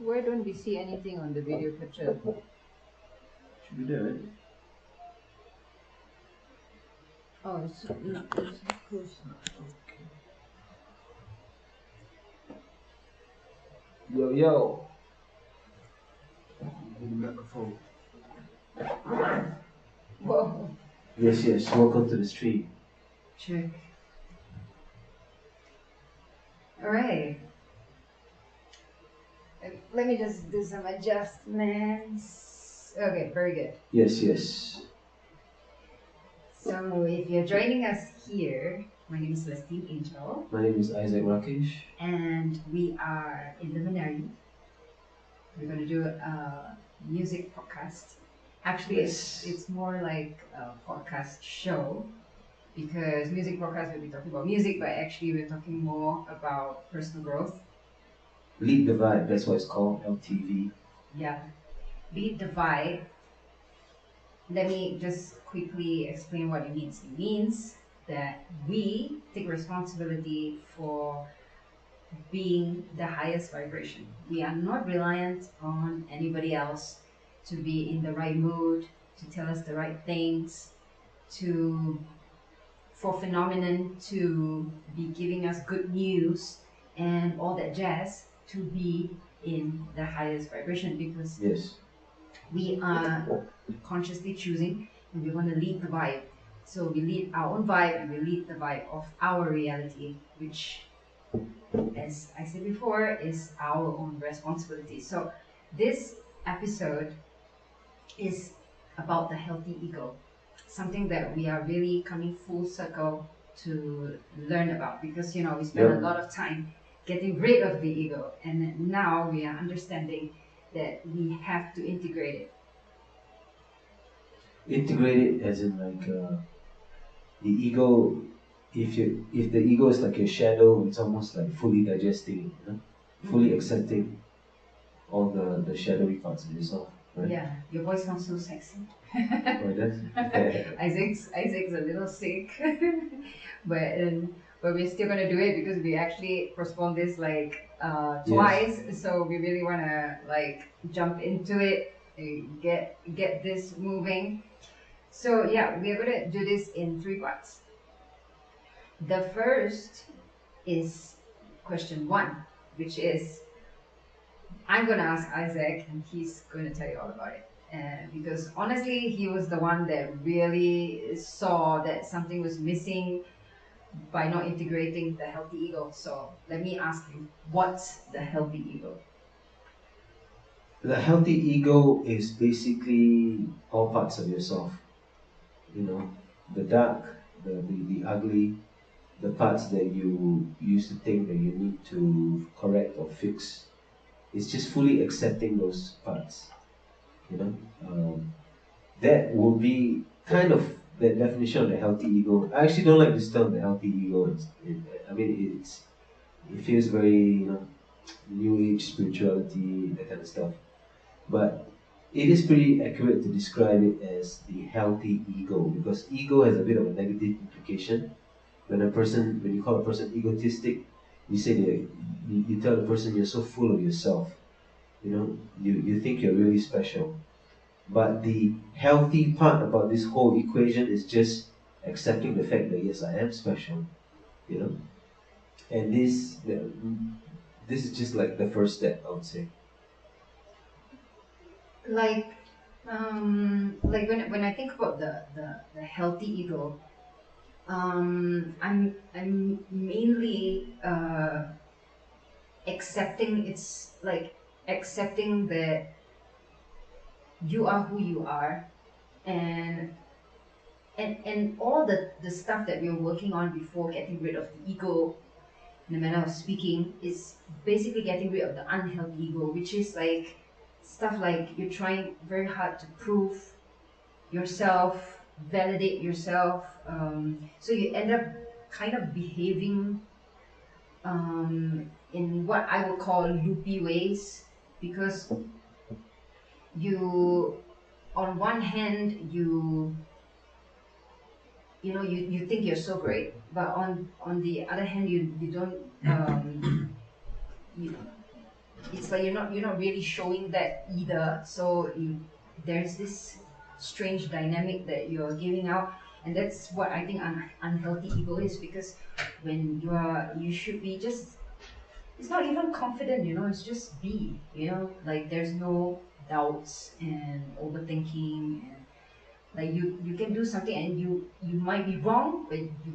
Why don't we see anything on the video picture? Should be there, right? Oh, it's close. Okay. Yo, yo. Give the microphone. Whoa. Yes, yes. Welcome to the stream. Check. Alright. Let me just do some adjustments. Okay, very good. Yes, yes. So if you're joining us here, my name is Celestine Angel. My name is Isaac Rakesh. And we are ILLUMINARI. We're going to do a music podcast. Actually, Yes. it's more like a podcast show, because music podcast will be talking about music, but actually we're talking more about personal growth. Lead the Vibe, that's what it's called, LTV. Yeah. Lead the Vibe. Let me just quickly explain what it means. It means that we take responsibility for being the highest vibration. We are not reliant on anybody else to be in the right mood, to tell us the right things, for phenomenon to be giving us good news and all that jazz, to be in the highest vibration, because Yes. we are consciously choosing and we want to lead the vibe. So we lead our own vibe and we lead the vibe of our reality, which, as I said before, is our own responsibility. So this episode is about the healthy ego, something that we are really coming full circle to learn about, because we spend a lot of time getting rid of the ego, and now we are understanding that we have to integrate it. Integrate it as in like the ego. If the ego is like a shadow, it's almost like fully digesting, fully accepting all the shadowy parts of yourself. Right? Yeah, your voice sounds so sexy. Oh, that's Isaac's a little sick, but we're still gonna do it because we actually postponed this like twice. Yes. So we really wanna like jump into it, get this moving. So yeah, we are gonna do this in 3 parts. The first is question 1, which is, I'm going to ask Isaac and he's going to tell you all about it. Because honestly, he was the one that really saw that something was missing by not integrating the healthy ego. So let me ask you, what's the healthy ego? The healthy ego is basically all parts of yourself. The dark, the ugly, the parts that you used to think that you need to correct or fix. It's just fully accepting those parts. That will be kind of the definition of the healthy ego. I actually don't like this term, the healthy ego. It feels very new age spirituality, that kind of stuff. But it is pretty accurate to describe it as the healthy ego, because ego has a bit of a negative implication. When you call a person egotistic, you say you tell the person you're so full of yourself. You think you're really special. But the healthy part about this whole equation is just accepting the fact that yes, I am special. And this is just like the first step, I would say. Like when I think about the healthy ego, I'm mainly accepting that you are who you are, and all the stuff that we're working on before getting rid of the ego, in a manner of speaking, is basically getting rid of the unhealthy ego, which is like stuff like you're trying very hard to prove yourself, validate yourself, so you end up kind of behaving in what I would call loopy ways, because you, on one hand, you think you're so great, but on the other hand, you don't it's like you're not really showing that either. So there's this strange dynamic that you're giving out, and that's what I think unhealthy ego is, because when you should be just, it's not even confident, it's just be, like there's no doubts and overthinking, and like you can do something and you might be wrong, but you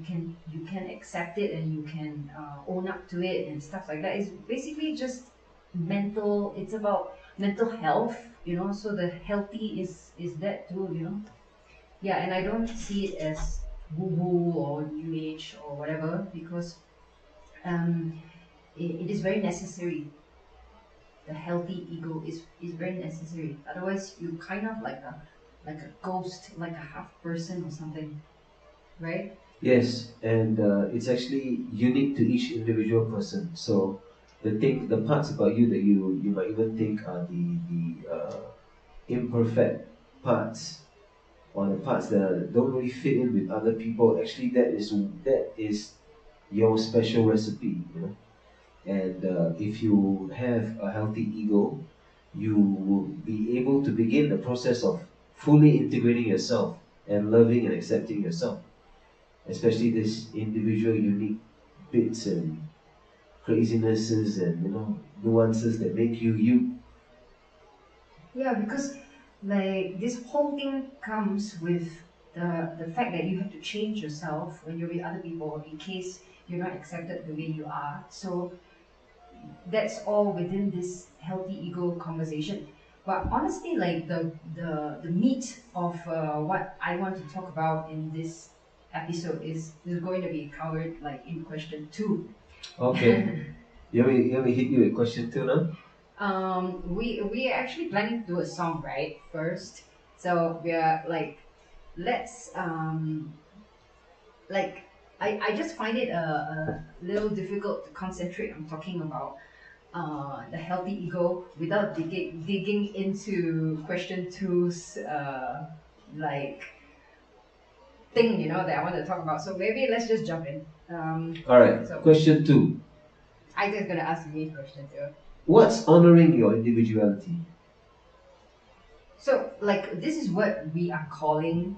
can accept it, and you can own up to it and stuff like that. It's basically just mental, it's about mental health, so the healthy is that too, yeah. And I don't see it as woo woo or new age or whatever, because um it is very necessary. The healthy ego is very necessary, otherwise you kind of like a ghost, like a half person or something, right? Yes, and it's actually unique to each individual person. So the parts about you that you might even think are the imperfect parts, or the parts that don't really fit in with other people. Actually, that is your special recipe, And if you have a healthy ego, you will be able to begin the process of fully integrating yourself and loving and accepting yourself, especially this individual unique bits and crazinesses and nuances that make you you. Yeah, because like this whole thing comes with the fact that you have to change yourself when you're with other people, in case you're not accepted the way you are. So that's all within this healthy ego conversation. But honestly, like the meat of what I want to talk about in this episode is going to be covered like in question two. Okay. You want me hit you with question two now? We are actually planning to do a song, right? First, so we are like, let's like I just find it a little difficult to concentrate on talking about the healthy ego without digging into question two's like thing, that I want to talk about. So maybe let's just jump in. All right. So Question two. I just gonna ask me question two. What's honoring your individuality? So like this is what we are calling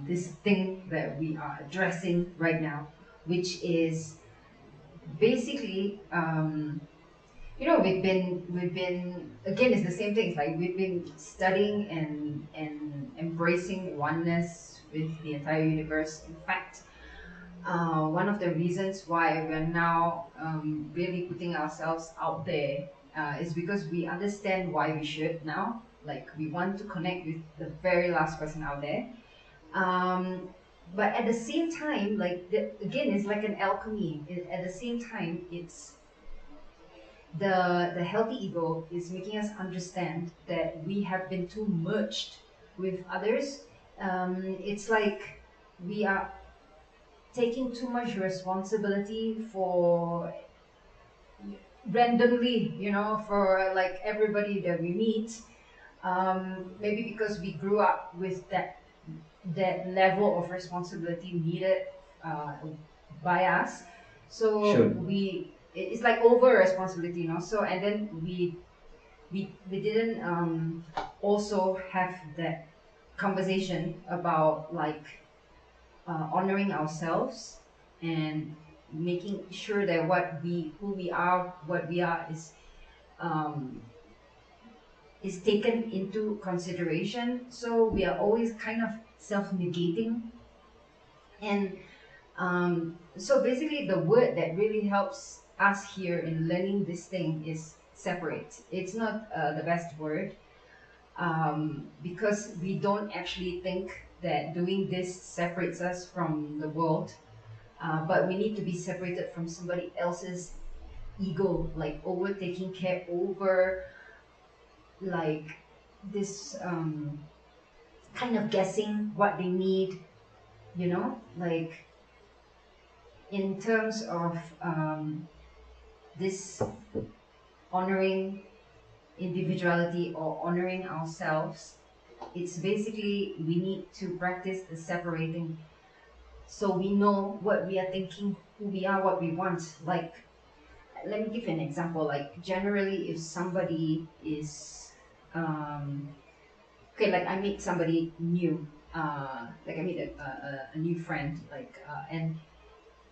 this thing that we are addressing right now, which is basically we've been again, it's the same thing. It's like we've been studying and embracing oneness with the entire universe. In fact, one of the reasons why we're now really putting ourselves out there is because we understand why we should now. Like we want to connect with the very last person out there. But at the same time, like again, it's like an alchemy. At the same time, it's the healthy ego is making us understand that we have been too merged with others. It's like we are taking too much responsibility for randomly, for like everybody that we meet. Maybe because we grew up with that level of responsibility needed uh, by us. So Sure. it's like over responsibility, So and then we didn't also have that conversation about like honoring ourselves and making sure that who we are, what we are um, is taken into consideration. So we are always kind of self-negating, and so basically the word that really helps us here in learning this thing is separate. It's not the best word, because we don't actually think that doing this separates us from the world, but we need to be separated from somebody else's ego, like over taking care over like this kind of guessing what they need, like in terms of this honoring individuality or honoring ourselves. It's basically we need to practice the separating, so we know what we are thinking, who we are, what we want. Like let me give you an example. Like generally, if somebody is okay, like I meet somebody new, like I meet a new friend, like and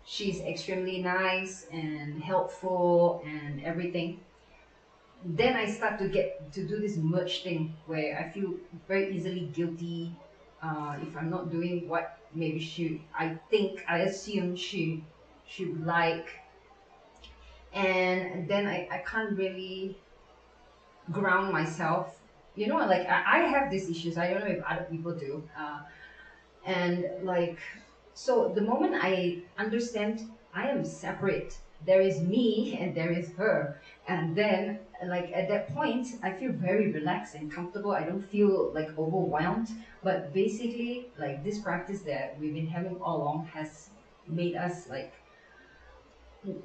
she's extremely nice and helpful and everything. Then I start to get to do this merge thing where I feel very easily guilty if I'm not doing what maybe I assume she would like, and then I can't really ground myself. You know, like I have these issues. I don't know if other people do. And like, so the moment I understand I am separate, there is me and there is her, and then like at that point I feel very relaxed and comfortable. I don't feel like overwhelmed. But basically, like this practice that we've been having all along has made us like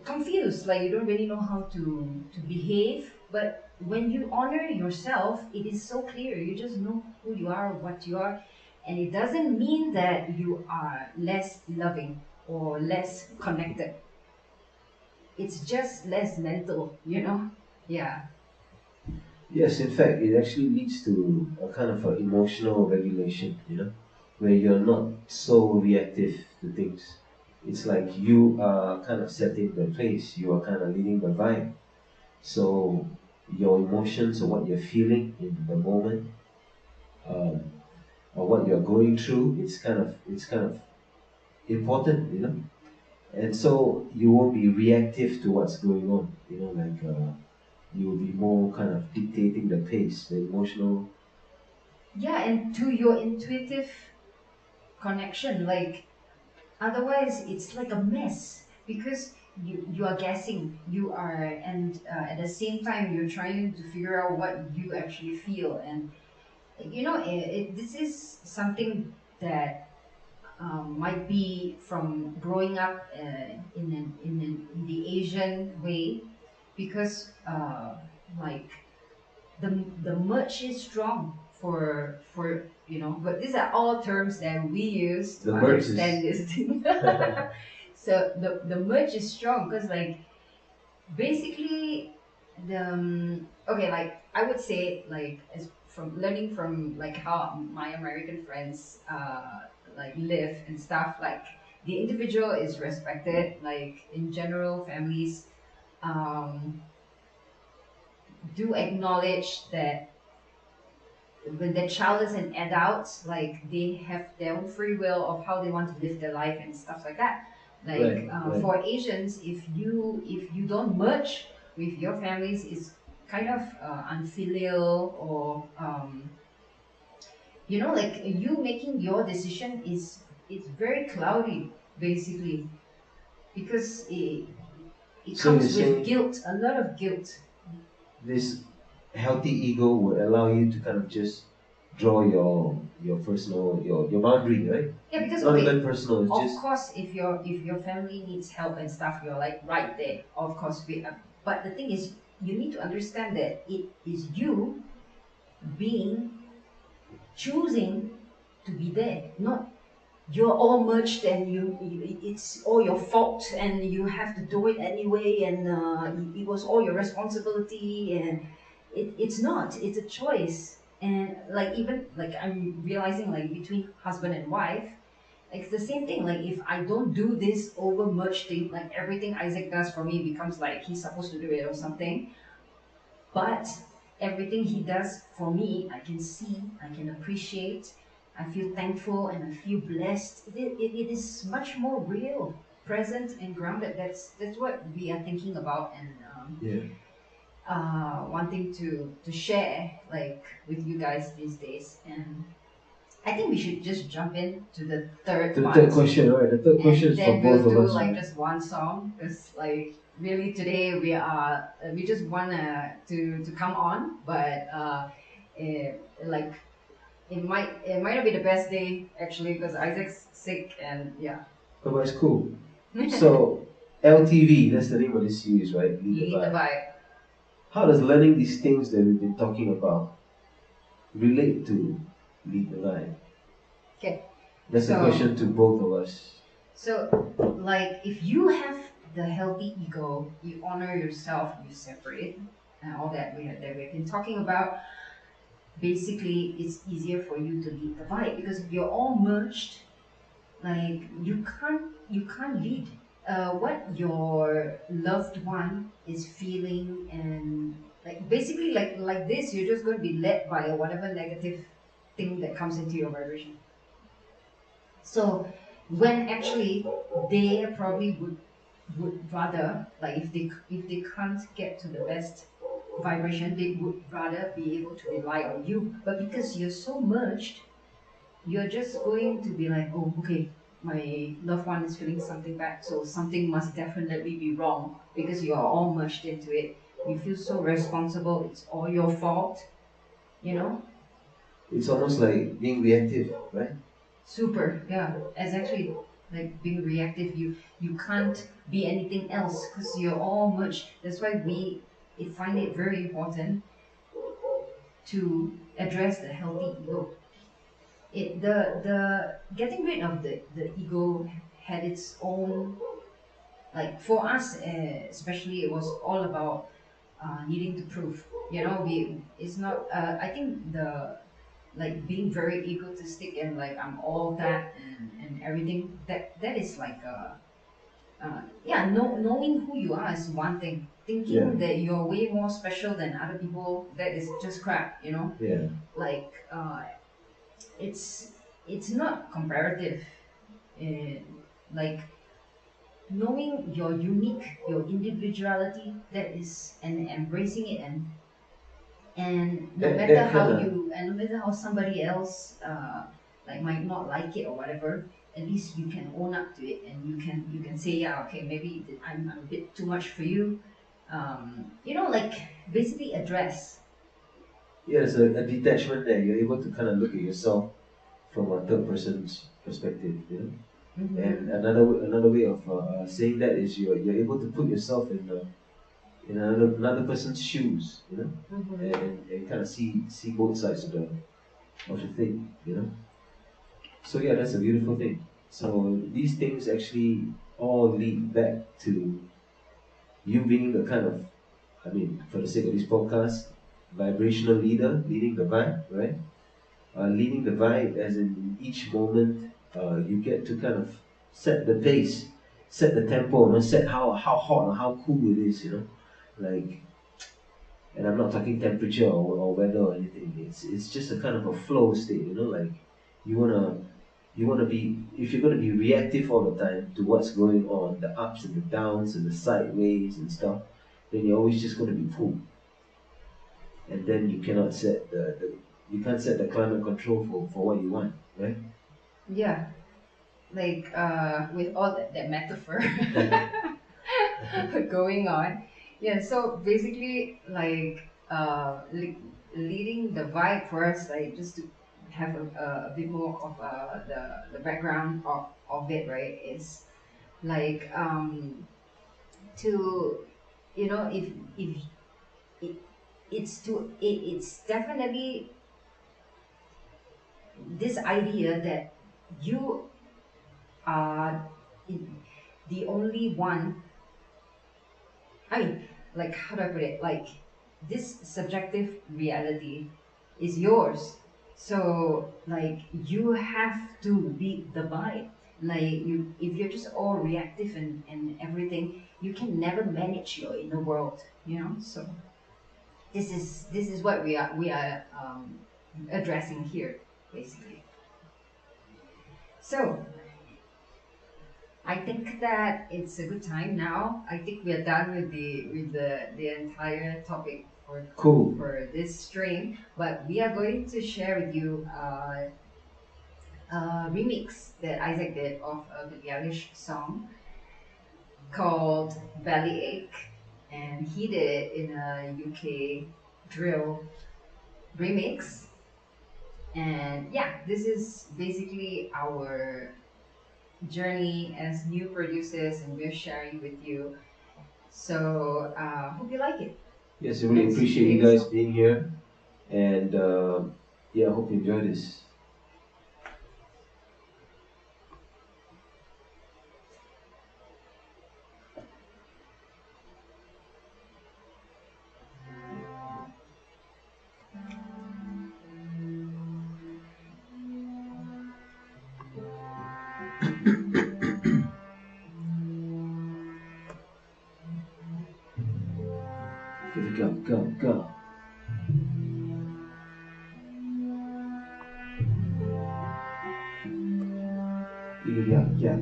confused, like you don't really know how to behave. But when you honor yourself, it is so clear. You just know who you are, what you are, and it doesn't mean that you are less loving or less connected. It's just less mental, you know. Yeah. Yes, in fact, it actually leads to a kind of a emotional regulation, you know, where you're not so reactive to things. It's like you are kind of setting the pace, you are kind of leading the vibe. So your emotions or what you're feeling in the moment, um, or what you're going through, it's kind of important, you know. And so you won't be reactive to what's going on, you know, like you'll be more kind of dictating the pace, the emotional. Yeah, and to your intuitive connection, like otherwise it's like a mess because you are guessing, you are, and at the same time you're trying to figure out what you actually feel. And you know, this is something that might be from growing up in the Asian way, because like the merch is strong for you know, but these are all terms that we use to The merch is understand this thing. So the merch is strong because like basically the okay, like I would say, like as from learning from like how my American friends like live and stuff, like the individual is respected. Like in general, families um, do acknowledge that when the child is an adult, like they have their own free will of how they want to live their life and stuff like that. Like right. for Asians, if you don't merge with your families, it's kind of unfilial, or you know, like you making your decision is it's very cloudy basically, because it So you're comes with saying guilt, a lot of guilt. this healthy ego would allow you to kind of just draw your personal your boundary, right? Yeah, because Not okay, even personal. It's of just course, if your family needs help and stuff, you're like right there. Of course, but the thing is, you need to understand that it is you being choosing to be there, not you're all merged and it's all your fault and you have to do it anyway, and it was all your responsibility. And it's not, it's a choice. And like even like I'm realizing, like between husband and wife, it's the same thing. Like if I don't do this over merged thing, like everything Isaac does for me becomes like he's supposed to do it or something. But everything he does for me, I can see, I can appreciate, I feel thankful, and I feel blessed. It is much more real, present, and grounded. That's what we are thinking about, and yeah. wanting to share like with you guys these days. And I think we should just jump into the third To the part. third question, right? The third question And is for then both we'll of do us. like Right? just one song, because like really today we just wanna to come on, but like it might not be the best day actually, because Isaac's sick, and yeah. Oh, but it's cool. So LTV, that's the name of this series, right? Lead the vibe. How does learning these things that we've been talking about relate to lead the vibe? Okay. That's a So question to both of us. so like if you have the healthy ego, you honor yourself, you separate, and all that we've been talking about. Basically, it's easier for you to lead the vibe because if you're all merged, like you can't lead. What your loved one is feeling, and like basically like this, you're just going to be led by whatever negative thing that comes into your vibration. So when actually they probably would rather, like if they can't get to the best vibration, they would rather be able to rely on you. But because you're so merged, you're just going to be like, oh, okay, my loved one is feeling something bad, so something must definitely be wrong because you are all merged into it. You feel so responsible, it's all your fault, you know? It's almost like being reactive, right? Super, yeah. It's actually like being reactive. You can't be anything else because you're all merged. That's why we find it very important to address the healthy ego. The getting rid of the ego had its own, like for us, especially, it was all about needing to prove. You know, we it's not. I think the like being very egotistic and like I'm all that and everything, that is like yeah, knowing who you are is one thing. Thinking that you're way more special than other people, that is just crap, you know? Yeah. Like it's not comparative. uh, like knowing your unique, your individuality, that is, and embracing it, and no That- matter that how kinda- you and no matter how somebody else like might not like it or whatever, at least you can own up to it, and you can say, yeah, okay, maybe I'm a bit too much for you, you know, like basically address. Yeah, there's a detachment there. You're able to kind of look at yourself from a third person's perspective, you know. And another way of saying that is you're able to put yourself in another person's shoes, you know, and kind of see both sides of the thing, you know. So yeah, that's a beautiful thing. So these things actually all lead back to you being the kind of, I mean, for the sake of this podcast, vibrational leader, leading the vibe, right? Leading the vibe, as in each moment, you get to kind of set the pace, set the tempo, and set how hot or how cool it is, you know, like. And I'm not talking temperature or weather or anything. It's just a kind of a flow state, you know, like you wanna be, if you're gonna be reactive all the time to what's going on, the ups and the downs and the sideways and stuff, then you're always just gonna be pulled. And then you cannot set the you can't set the climate control for what you want, right? Yeah, like with all that metaphor going on. Yeah, so basically like leading the vibe for us, like just to have a bit more of the background of it, right, is like to, you know, if it, it's definitely this idea that you are the only one. I mean, like, how do I put it? Like, this subjective reality is yours. So, like, you have to lead the vibe. Like, if you're just all reactive and everything, you can never manage your inner world. You know. So, this is what we are addressing here, basically. So, I think that it's a good time now. I think we are done with the entire topic Cool. for this stream, but we are going to share with you a remix that Isaac did of a Billie Eilish song called Bellyache, and he did it in a UK drill remix. And yeah, this is basically our journey as new producers, and we're sharing with you. So hope you like it. Yes, I really appreciate you guys being here, and yeah, I hope you enjoy this. Here we go, go, go.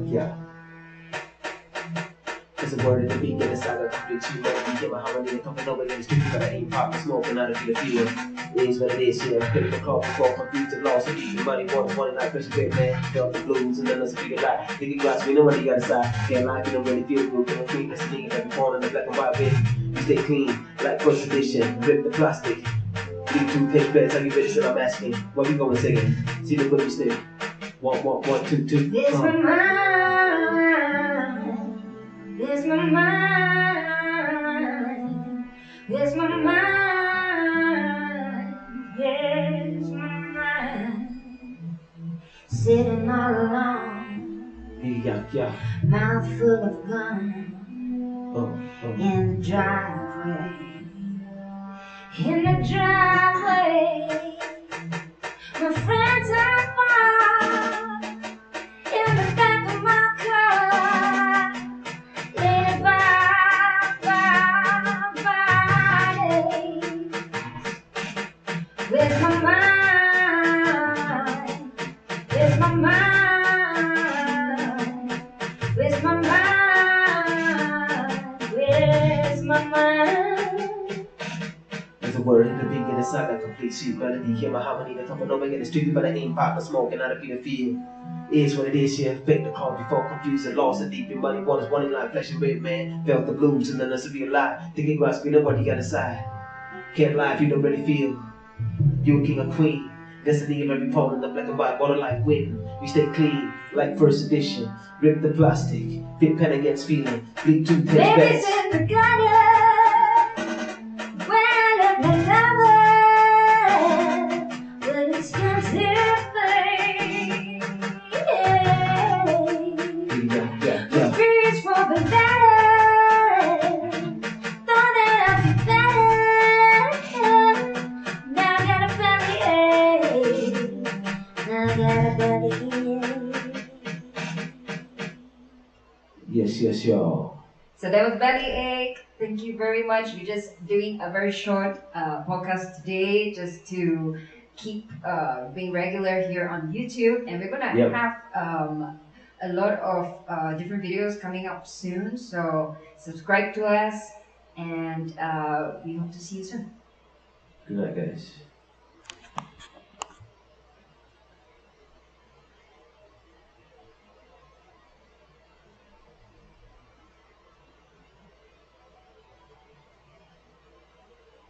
Yeah. There's a word in the beat, and it's like a complete you know, you get my harmony and talking over in the street, but I ain't popping smoke and I don't feel the feel. It is what it is, yeah. Pick the call before confused and lost, and deep money, one night, pressure great man, felt the blues, and then there's a bigger lie. Nigga glass, we know what you gotta side. Can't lie, you don't really feel good, can't clean, that's the nigga every corner in the black and white bit. You stay clean, like first edition, rip the plastic. Leave toothpaste beds, how you ready, so I'm asking. Where we going singing? See the good mistake. One, two. It's my mind. It's my mind. It's my mind. It's my mind. Sitting all alone. Yeah. Mouth full of gum. In the driveway. In the driveway. My friends are far. In the back of my car. Leaning by. Where's my mind? Where's my mind? Where's my mind? Where's my mind? There's a word in the beginning, it's like a complete sheet melody. Hear my harmony, the coming over in the street, but I ain't popping smoke and I don't feel the fear. Is what it is, yeah. Fake the call before confused and lost, and deep in money waters, running like flesh and red man. Felt the blues and then there's a real lie. Thinking grass, we know what you gotta side. Can't lie if you don't really feel. You a king or queen. Destiny of every pawn in the black and white water like wind. We stay clean, like first edition. Rip the plastic, fit pen against feeling. Bleed toothpaste Baby's best. in the gutter. When I left my lover, with expensive things. Yeah. Reach for the ladder. Thought that I'd be better. Now I got a belly ache. Yes, y'all. So that was belly ache. Thank you very much. We're just doing a very short podcast today, just to keep being regular here on YouTube, and we're gonna have a lot of different videos coming up soon. So subscribe to us, and we hope to see you soon. Good night, guys.